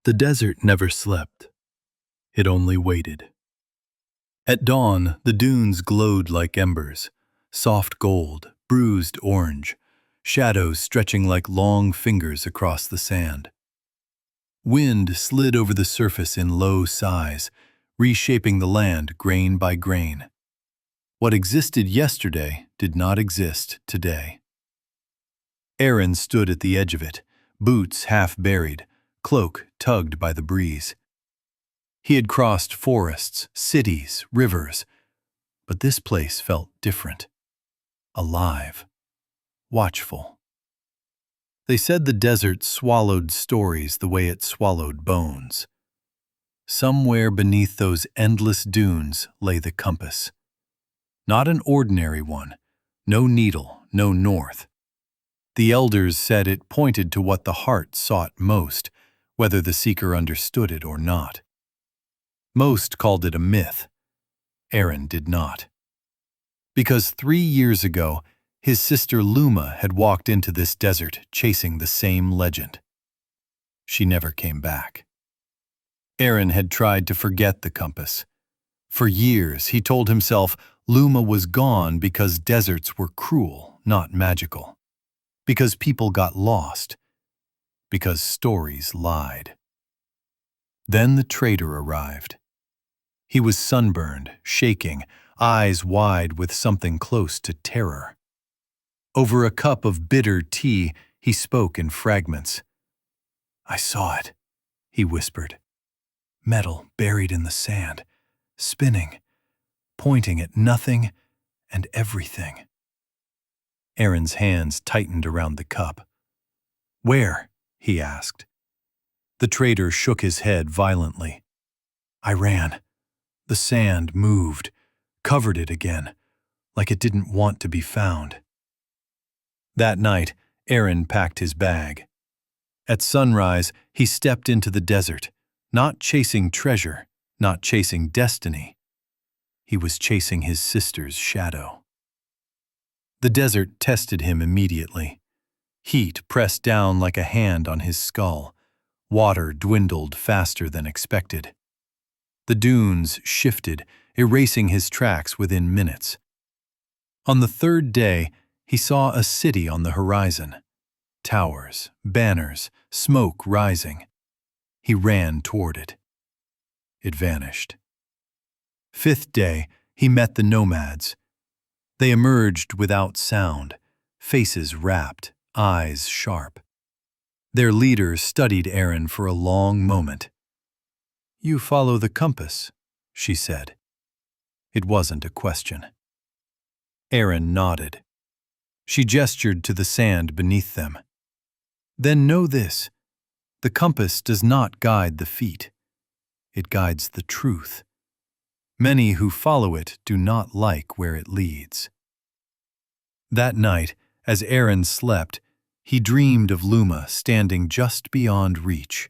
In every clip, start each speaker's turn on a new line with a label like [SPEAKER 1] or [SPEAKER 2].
[SPEAKER 1] The desert never slept. It only waited. At dawn, the dunes glowed like embers, soft gold, bruised orange, shadows stretching like long fingers across the sand. Wind slid over the surface in low sighs, reshaping the land grain by grain. What existed yesterday did not exist today. Aaron stood at the edge of it, boots half buried, cloak tugged by the breeze. He had crossed forests, cities, rivers, but this place felt different, alive, watchful. They said the desert swallowed stories the way it swallowed bones. Somewhere beneath those endless dunes lay the compass. Not an ordinary one, no needle, no north. The elders said it pointed to what the heart sought most, whether the seeker understood it or not. Most called it a myth. Aaron did not. Because 3 years ago, his sister Luma had walked into this desert chasing the same legend. She never came back. Aaron had tried to forget the compass. For years, he told himself Luma was gone because deserts were cruel, not magical. Because people got lost. Because stories lied. Then the trader arrived. He was sunburned, shaking, eyes wide with something close to terror. Over a cup of bitter tea, he spoke in fragments. "I saw it," he whispered. "Metal buried in the sand, spinning, pointing at nothing and everything." Aaron's hands tightened around the cup. "Where?" he asked. The trader shook his head violently. "I ran. The sand moved, covered it again, like it didn't want to be found." That night, Aaron packed his bag. At sunrise, he stepped into the desert, not chasing treasure, not chasing destiny. He was chasing his sister's shadow. The desert tested him immediately. Heat pressed down like a hand on his skull. Water dwindled faster than expected. The dunes shifted, erasing his tracks within minutes. On the third day, he saw a city on the horizon. Towers, banners, smoke rising. He ran toward it. It vanished. Fifth day, he met the nomads. They emerged without sound, faces rapt, eyes sharp. Their leader studied Aaron for a long moment. "You follow the compass," she said. It wasn't a question. Aaron nodded. She gestured to the sand beneath them. "Then know this, the compass does not guide the feet. It guides the truth. Many who follow it do not like where it leads." That night, as Aaron slept, he dreamed of Luma standing just beyond reach,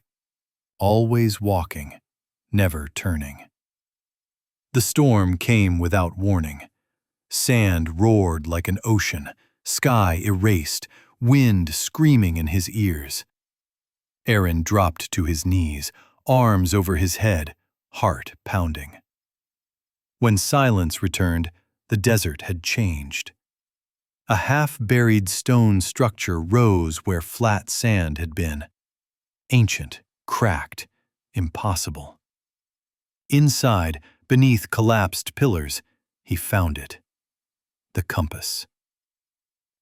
[SPEAKER 1] always walking, never turning. The storm came without warning. Sand roared like an ocean, sky erased, wind screaming in his ears. Aaron dropped to his knees, arms over his head, heart pounding. When silence returned, the desert had changed. A half-buried stone structure rose where flat sand had been. Ancient, cracked, impossible. Inside, beneath collapsed pillars, he found it. The compass.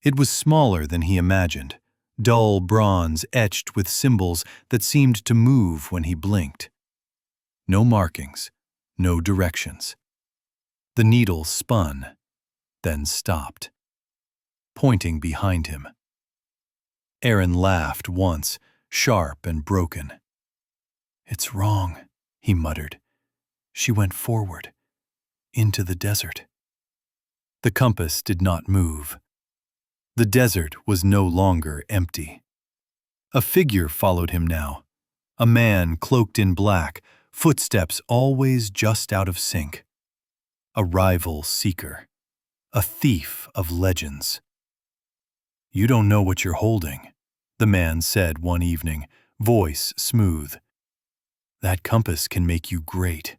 [SPEAKER 1] It was smaller than he imagined, dull bronze etched with symbols that seemed to move when he blinked. No markings, no directions. The needle spun, then stopped, pointing behind him. Aaron laughed once, sharp and broken. "It's wrong," he muttered. "She went forward, into the desert." The compass did not move. The desert was no longer empty. A figure followed him now, a man cloaked in black, footsteps always just out of sync. A rival seeker, a thief of legends. "You don't know what you're holding," the man said one evening, voice smooth. That compass can make you great.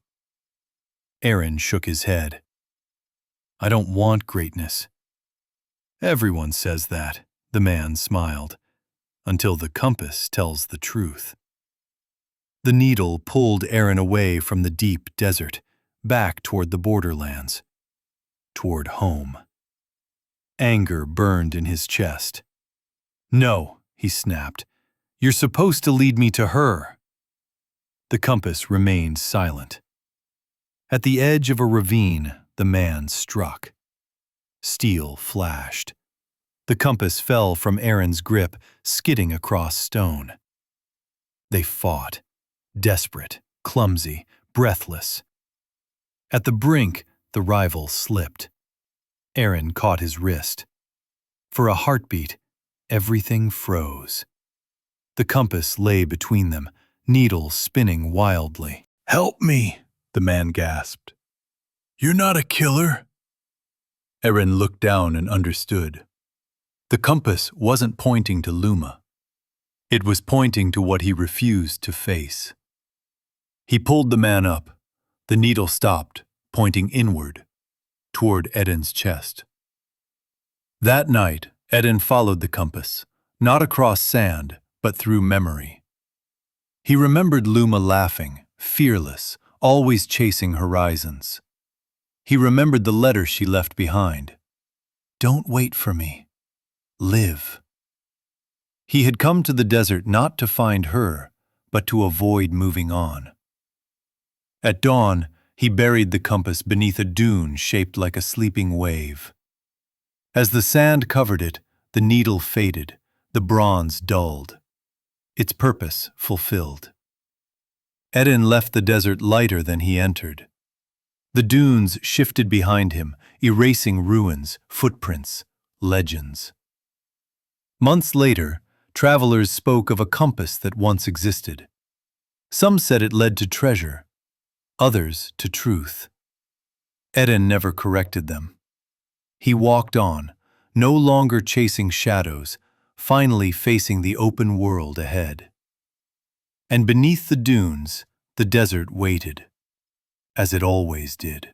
[SPEAKER 1] Aaron shook his head. I don't want greatness. Everyone says that, the man smiled, until the compass tells the truth. The needle pulled Aaron away from the deep desert, back toward the borderlands, toward home. Anger burned in his chest. No, he snapped. You're supposed to lead me to her. The compass remained silent. At the edge of a ravine, the man struck. Steel flashed. The compass fell from Aaron's grip, skidding across stone. They fought, desperate, clumsy, breathless. At the brink, the rival slipped. Aaron caught his wrist. For a heartbeat, everything froze. The compass lay between them, needle spinning wildly. Help me, the man gasped. You're not a killer. Aaron looked down and understood. The compass wasn't pointing to Luma. It was pointing to what he refused to face. He pulled the man up. The needle stopped, pointing inward, toward Eden's chest. That night, Eden followed the compass, not across sand, but through memory. He remembered Luma laughing, fearless, always chasing horizons. He remembered the letter she left behind. Don't wait for me. Live. He had come to the desert not to find her, but to avoid moving on. At dawn, he buried the compass beneath a dune shaped like a sleeping wave. As the sand covered it, the needle faded, the bronze dulled. Its purpose fulfilled. Eden left the desert lighter than he entered. The dunes shifted behind him, erasing ruins, footprints, legends. Months later, travelers spoke of a compass that once existed. Some said it led to treasure, others to truth. Eden never corrected them. He walked on, no longer chasing shadows, finally facing the open world ahead. And beneath the dunes, the desert waited, as it always did.